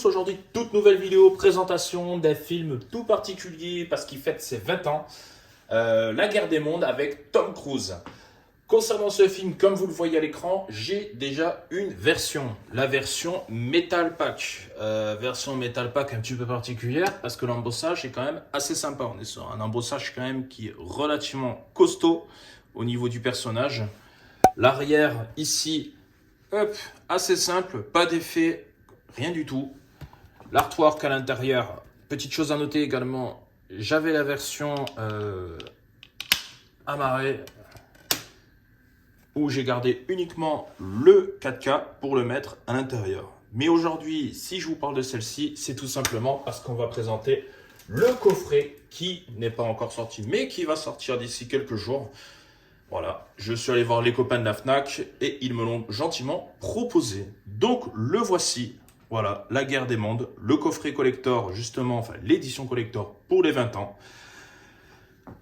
tous, aujourd'hui toute nouvelle vidéo, présentation d'un film tout particulier parce qu'il fête ses 20 ans, La guerre des mondes avec Tom Cruise. Concernant ce film, comme vous le voyez à l'écran, j'ai déjà une version, la version Metal Pack. Version Metal Pack un petit peu particulière parce que l'embossage est quand même assez sympa. On est sur un embossage quand même qui est relativement costaud au niveau du personnage. L'arrière ici, hop, assez simple, pas d'effet, rien du tout. L'artwork à l'intérieur, petite chose à noter également, j'avais la version amarrée où j'ai gardé uniquement le 4K pour le mettre à l'intérieur. Mais aujourd'hui, si je vous parle de celle-ci, c'est tout simplement parce qu'on va présenter le coffret qui n'est pas encore sorti, mais qui va sortir d'ici quelques jours. Voilà, je suis allé voir les copains de la Fnac et ils me l'ont gentiment proposé. Donc le voici, voilà, La guerre des mondes, le coffret collector, justement, enfin l'édition collector pour les 20 ans.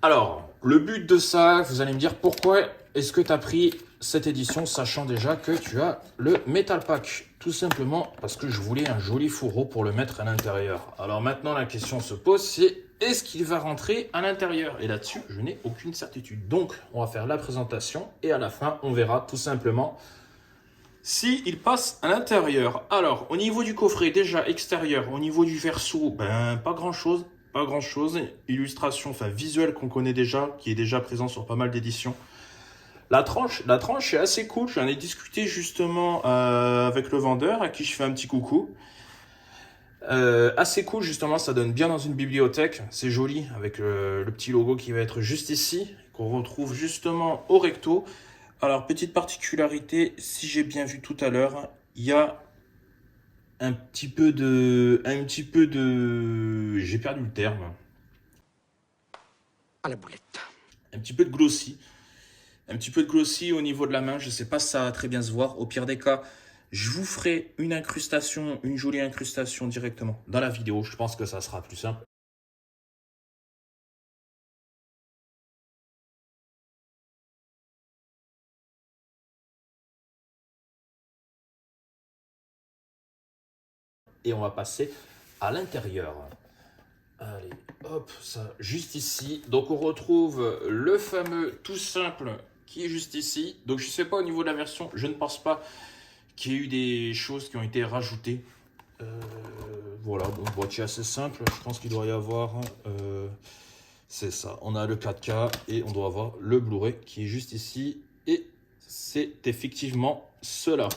Alors, le but de ça, vous allez me dire pourquoi est-ce que tu as pris cette édition, sachant déjà que tu as le Metal Pack. Tout simplement parce que je voulais un joli fourreau pour le mettre à l'intérieur. Alors maintenant, la question se pose, c'est est-ce qu'il va rentrer à l'intérieur? Et là-dessus, je n'ai aucune certitude. Donc, on va faire la présentation et à la fin, on verra tout simplement s'il passe à l'intérieur. Alors, au niveau du coffret, déjà extérieur, au niveau du verso, pas grand-chose. Pas grand-chose. Illustration, enfin visuel qu'on connaît déjà, qui est déjà présent sur pas mal d'éditions. La tranche est assez cool. J'en ai discuté justement avec le vendeur à qui je fais un petit coucou. Assez cool justement, ça donne bien dans une bibliothèque. C'est joli avec le petit logo qui va être juste ici, qu'on retrouve justement au recto. Alors petite particularité, si j'ai bien vu tout à l'heure, il y a un petit peu de, j'ai perdu le terme. À la boulette. Un petit peu de glossy. Un petit peu de glossy au niveau de la main. Je ne sais pas si ça va très bien se voir. Au pire des cas, je vous ferai une incrustation, une jolie incrustation directement dans la vidéo. Je pense que ça sera plus simple. Et on va passer à l'intérieur. Allez, hop, ça, juste ici. Donc on retrouve le fameux tout simple qui est juste ici. Donc je ne sais pas au niveau de la version, je ne pense pas qu'il y ait eu des choses qui ont été rajoutées. Voilà, bon, boîtier assez simple. Je pense qu'il doit y avoir, c'est ça. On a le 4K et on doit avoir le Blu-ray qui est juste ici. Et c'est effectivement cela.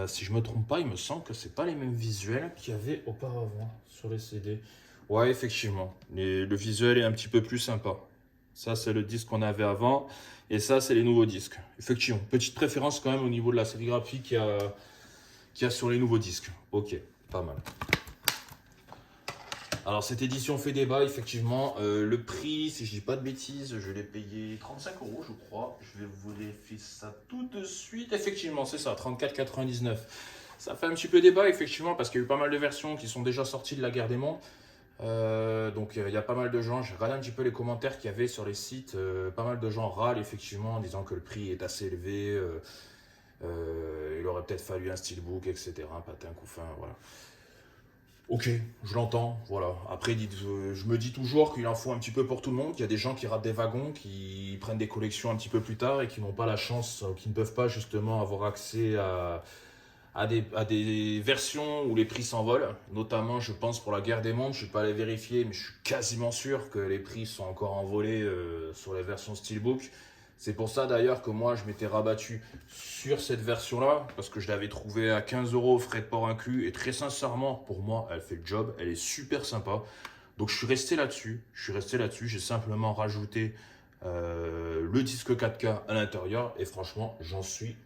Si je me trompe pas, il me semble que c'est pas les mêmes visuels qu'il y avait auparavant sur les CD. Ouais, effectivement. Le visuel est un petit peu plus sympa. Ça, c'est le disque qu'on avait avant. Et ça, c'est les nouveaux disques. Effectivement. Petite préférence quand même au niveau de la sérigraphie qu'il y a sur les nouveaux disques. Ok, pas mal. Alors, cette édition fait débat, effectivement. Le prix, si je dis pas de bêtises, je l'ai payé 35 €, je crois. Je vais vous les faire ça tout de suite. Effectivement, c'est ça, 34,99 €. Ça fait un petit peu débat, effectivement, parce qu'il y a eu pas mal de versions qui sont déjà sorties de la guerre des mondes. Donc il y a pas mal de gens, j'ai regardé un petit peu les commentaires qu'il y avait sur les sites, pas mal de gens râlent effectivement en disant que le prix est assez élevé, il aurait peut-être fallu un steelbook, etc. Patin, couffin, voilà. Ok, je l'entends, voilà. Après, je me dis toujours qu'il en faut un petit peu pour tout le monde. Il y a des gens qui ratent des wagons, qui prennent des collections un petit peu plus tard et qui n'ont pas la chance, qui ne peuvent pas justement avoir accès à des versions où les prix s'envolent. Notamment, je pense pour la guerre des mondes, je ne suis pas allé vérifier, mais je suis quasiment sûr que les prix sont encore envolés sur les versions Steelbook. C'est pour ça d'ailleurs que moi je m'étais rabattu sur cette version-là, parce que je l'avais trouvée à 15 €, frais de port inclus, et très sincèrement, pour moi, elle fait le job, elle est super sympa. Donc je suis resté là-dessus, j'ai simplement rajouté le disque 4K à l'intérieur, et franchement, j'en suis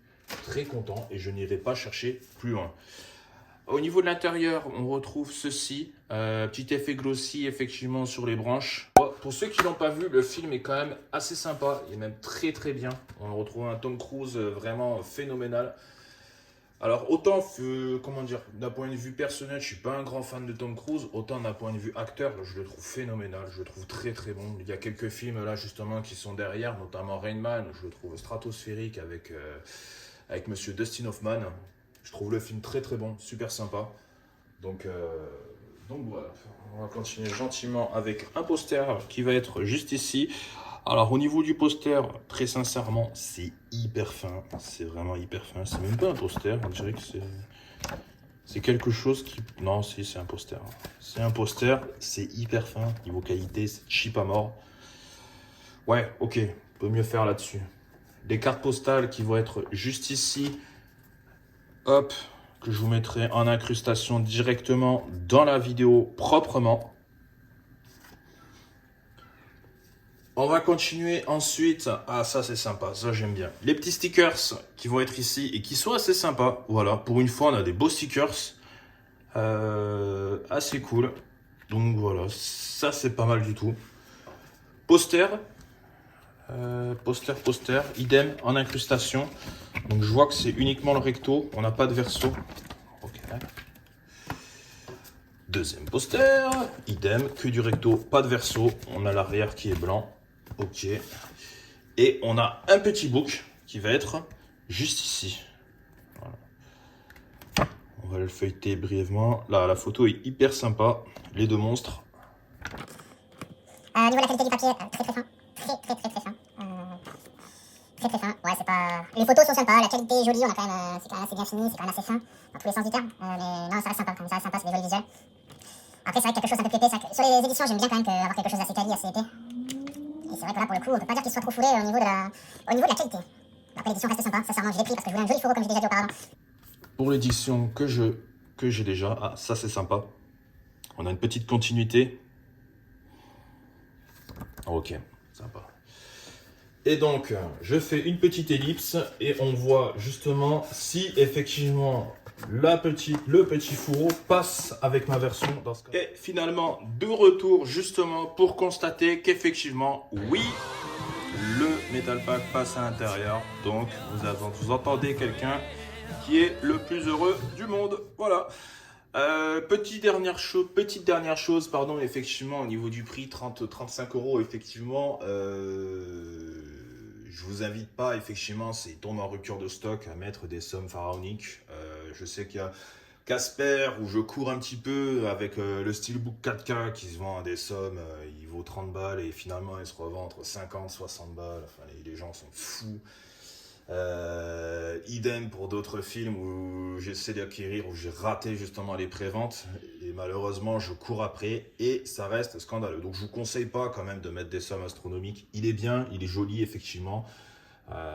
très content, et je n'irai pas chercher plus loin. Au niveau de l'intérieur, on retrouve ceci, petit effet glossy effectivement sur les branches. Bon, pour ceux qui l'ont pas vu, le film est quand même assez sympa, il est même très très bien. On retrouve un Tom Cruise vraiment phénoménal. Alors autant, comment dire, d'un point de vue personnel, je suis pas un grand fan de Tom Cruise, autant d'un point de vue acteur, je le trouve phénoménal, je le trouve très très bon. Il y a quelques films là justement qui sont derrière, notamment Rain Man, je le trouve stratosphérique avec Monsieur Dustin Hoffman. Je trouve le film très très bon, super sympa. Donc voilà, on va continuer gentiment avec un poster qui va être juste ici. Alors au niveau du poster, très sincèrement, c'est hyper fin. C'est vraiment hyper fin. C'est même pas un poster, on dirait que c'est quelque chose qui... Non, si, c'est un poster. C'est un poster, c'est hyper fin. Niveau qualité, c'est cheap à mort. Ouais, ok, on peut mieux faire là-dessus. Des cartes postales qui vont être juste ici. Hop, que je vous mettrai en incrustation directement dans la vidéo proprement. On va continuer ensuite. Ah, ça c'est sympa, ça j'aime bien. Les petits stickers qui vont être ici et qui sont assez sympas. Voilà, pour une fois on a des beaux stickers. Assez cool. Donc voilà, ça c'est pas mal du tout. Poster. Poster. Idem en incrustation. Donc je vois que c'est uniquement le recto. On n'a pas de verso. Ok. Deuxième poster. Idem, que du recto, pas de verso. On a l'arrière qui est blanc. Ok. Et on a un petit book qui va être juste ici. Voilà. On va le feuilleter brièvement. Là, la photo est hyper sympa. Les deux monstres. Niveau de la qualité du papier, très fin. Très fin. Très fin. Ouais, c'est pas... Les photos sont sympas, la qualité est jolie, on a quand même... c'est quand même assez bien fini, c'est quand même assez fin, dans tous les sens du terme. Mais non, ça reste sympa, c'est des jolis visuels. Après, c'est vrai que quelque chose un peu plus épais. Sur les éditions, j'aime bien quand même avoir quelque chose d'assez quali, assez épais. Et c'est vrai que là, pour le coup, on peut pas dire qu'il soit trop fourré au niveau de la qualité. Après, l'édition reste sympa, sincèrement, je l'ai pris parce que je voulais un joli fourreau comme j'ai déjà dit auparavant. Pour l'édition que j'ai déjà, ah, ça c'est sympa. On a une petite continuité. Ok, sympa. Et donc, je fais une petite ellipse et on voit justement si effectivement le petit fourreau passe avec ma version dans ce cas. Et finalement, de retour justement pour constater qu'effectivement, oui, le Metal Pack passe à l'intérieur. Donc, vous entendez quelqu'un qui est le plus heureux du monde. Voilà. Petite dernière chose, pardon, effectivement, au niveau du prix, 35 €, effectivement, je vous invite pas, effectivement, c'est tombe en rupture de stock, à mettre des sommes pharaoniques. Je sais qu'il y a Casper, où je cours un petit peu avec le Steelbook 4K qui se vend à des sommes, il vaut 30 balles et finalement il se revend entre 50 60 balles, enfin les gens sont fous. Idem pour d'autres films où j'essaie d'acquérir, où j'ai raté justement les préventes et malheureusement je cours après et ça reste scandaleux. Donc je vous conseille pas quand même de mettre des sommes astronomiques. Il est bien, il est joli effectivement,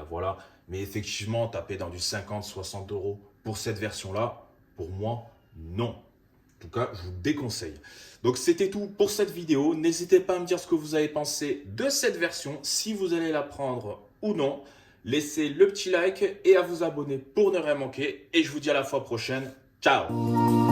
voilà. Mais effectivement taper dans du 50-60 € pour cette version là, pour moi non. En tout cas, je vous déconseille. Donc c'était tout pour cette vidéo. N'hésitez pas à me dire ce que vous avez pensé de cette version, si vous allez la prendre ou non. Laissez le petit like et à vous abonner pour ne rien manquer. Et je vous dis à la fois prochaine. Ciao!